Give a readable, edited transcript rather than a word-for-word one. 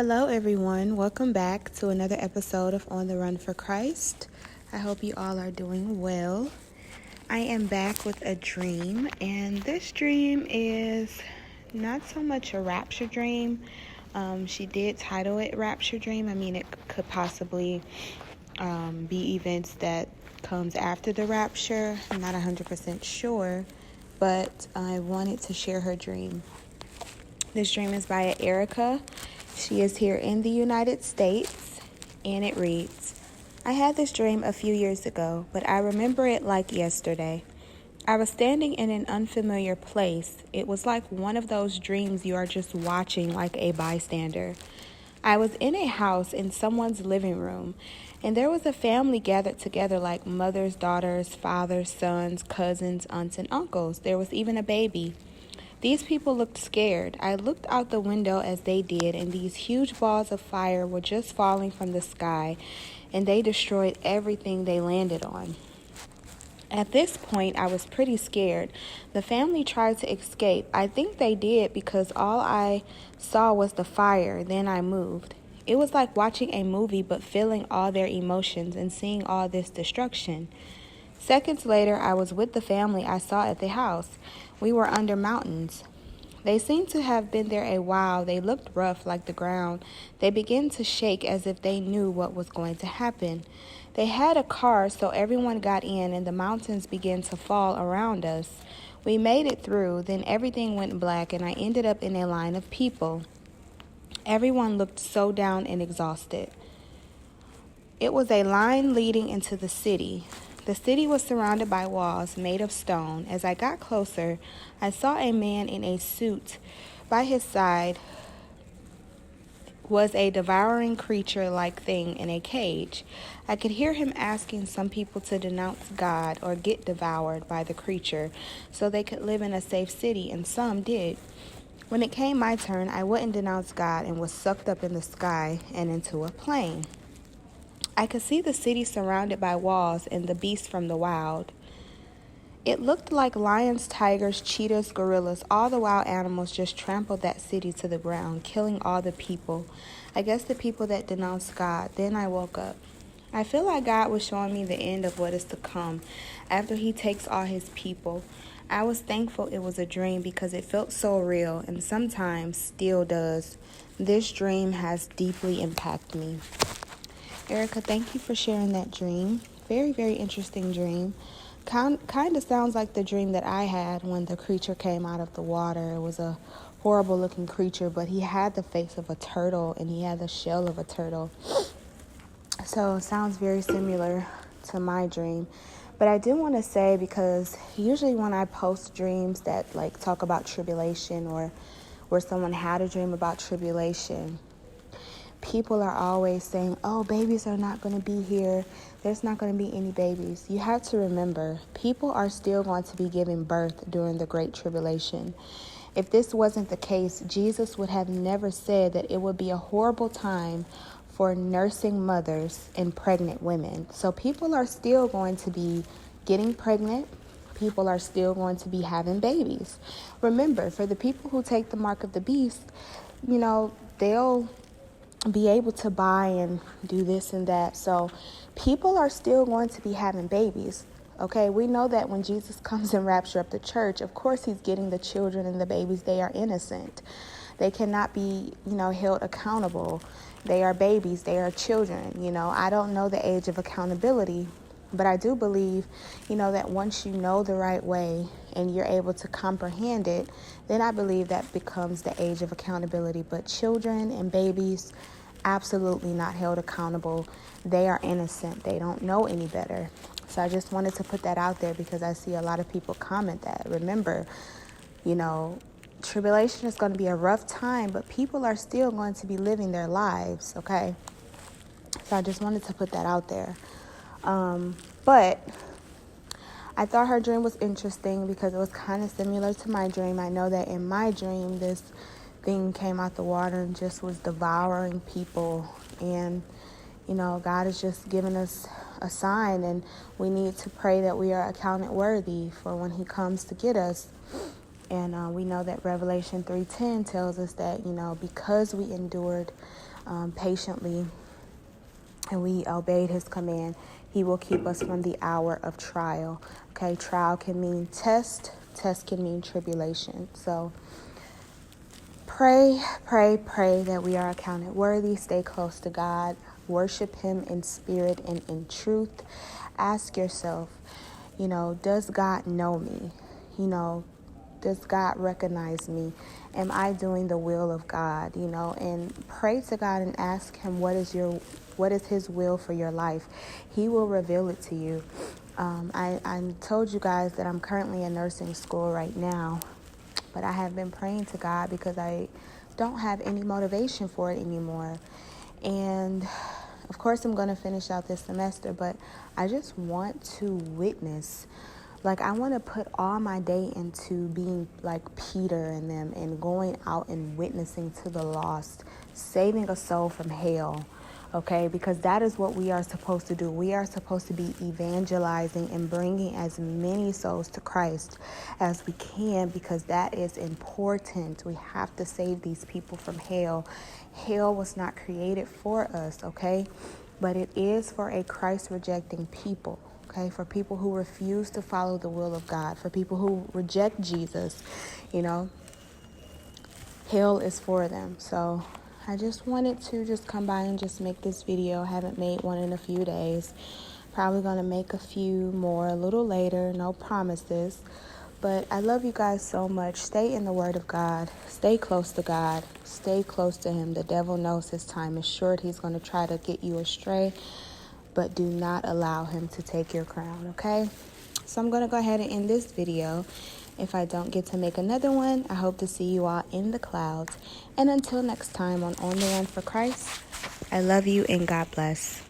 Hello, everyone. Welcome back to another episode of On the Run for Christ. I hope you all are doing well. I am back with a dream, and this dream is not so much a rapture dream. She did title it Rapture Dream. I mean, it could possibly be events that comes after the rapture. I'm not 100% sure, but I wanted to share her dream. This dream is by Ericka. She is here in the United States, and it reads, I had this dream a few years ago, but I remember it like yesterday. I was standing in an unfamiliar place. It was like one of those dreams you are just watching like a bystander. I was in a house in someone's living room, and there was a family gathered together like mothers, daughters, fathers, sons, cousins, aunts, and uncles. There was even a baby. These people looked scared. I looked out the window as they did, and these huge balls of fire were just falling from the sky, and they destroyed everything they landed on. At this point, I was pretty scared. The family tried to escape. I think they did because all I saw was the fire. Then I moved. It was like watching a movie but feeling all their emotions and seeing all this destruction. Seconds later, I was with the family I saw at the house. We were under mountains. They seemed to have been there a while. They looked rough like the ground. They began to shake as if they knew what was going to happen. They had a car, so everyone got in, and the mountains began to fall around us. We made it through. Then everything went black, and I ended up in a line of people. Everyone looked so down and exhausted. It was a line leading into the city. The city was surrounded by walls made of stone. As I got closer, I saw a man in a suit. By his side was a devouring creature-like thing in a cage. I could hear him asking some people to denounce God or get devoured by the creature so they could live in a safe city, and some did. When it came my turn, I wouldn't denounce God and was sucked up in the sky and into a plane. I could see the city surrounded by walls and the beasts from the wild. It looked like lions, tigers, cheetahs, gorillas. All the wild animals just trampled that city to the ground, killing all the people. I guess the people that denounced God. Then I woke up. I feel like God was showing me the end of what is to come after he takes all his people. I was thankful it was a dream because it felt so real and sometimes still does. This dream has deeply impacted me. Ericka, thank you for sharing that dream. Very, very interesting dream. Kind of sounds like the dream that I had when the creature came out of the water. It was a horrible looking creature, but he had the face of a turtle and he had the shell of a turtle. So it sounds very similar to my dream. But I do want to say, because usually when I post dreams that like talk about tribulation or where someone had a dream about tribulation, people are always saying, oh, babies are not going to be here. There's not going to be any babies. You have to remember, people are still going to be giving birth during the Great Tribulation. If this wasn't the case, Jesus would have never said that it would be a horrible time for nursing mothers and pregnant women. So people are still going to be getting pregnant. People are still going to be having babies. Remember, for the people who take the mark of the beast, they'll be able to buy and do this and that. So people are still going to be having babies. Okay, we know that when Jesus comes and rapture up the church, of course he's getting the children and the babies. They are innocent. They cannot be, held accountable. They are babies. They are children. I don't know the age of accountability, but I do believe, that once you know the right way and you're able to comprehend it, then I believe that becomes the age of accountability. But children and babies, absolutely not held accountable. They are innocent. They don't know any better. So I just wanted to put that out there because I see a lot of people comment that. Remember, tribulation is going to be a rough time, but people are still going to be living their lives, okay? So I just wanted to put that out there. But I thought her dream was interesting because it was kind of similar to my dream. I know that in my dream, this thing came out the water and just was devouring people. And, God is just giving us a sign, and we need to pray that we are accounted worthy for when he comes to get us. And we know that Revelation 3:10 tells us that, because we endured patiently and we obeyed his command, he will keep us from the hour of trial. Okay, trial can mean test. Test can mean tribulation. So pray that we are accounted worthy. Stay close to God. Worship him in spirit and in truth. Ask yourself, does God know me? Does God recognize me? Am I doing the will of God? And pray to God and ask him what is his will for your life. He will reveal it to you. I told you guys that I'm currently in nursing school right now, but I have been praying to God because I don't have any motivation for it anymore. And of course I'm going to finish out this semester, but I just want to witness. Like, I want to put all my day into being like Peter and them and going out and witnessing to the lost, saving a soul from hell, okay? Because that is what we are supposed to do. We are supposed to be evangelizing and bringing as many souls to Christ as we can, because that is important. We have to save these people from hell. Hell was not created for us, okay? But it is for a Christ-rejecting people. Okay, for people who refuse to follow the will of God, for people who reject Jesus, hell is for them. So I just wanted to just come by and just make this video. I haven't made one in a few days. Probably going to make a few more a little later. No promises. But I love you guys so much. Stay in the Word of God. Stay close to God. Stay close to him. The devil knows his time is short. He's going to try to get you astray. But do not allow him to take your crown, okay? So I'm going to go ahead and end this video. If I don't get to make another one, I hope to see you all in the clouds. And until next time on the Run for Christ, I love you and God bless.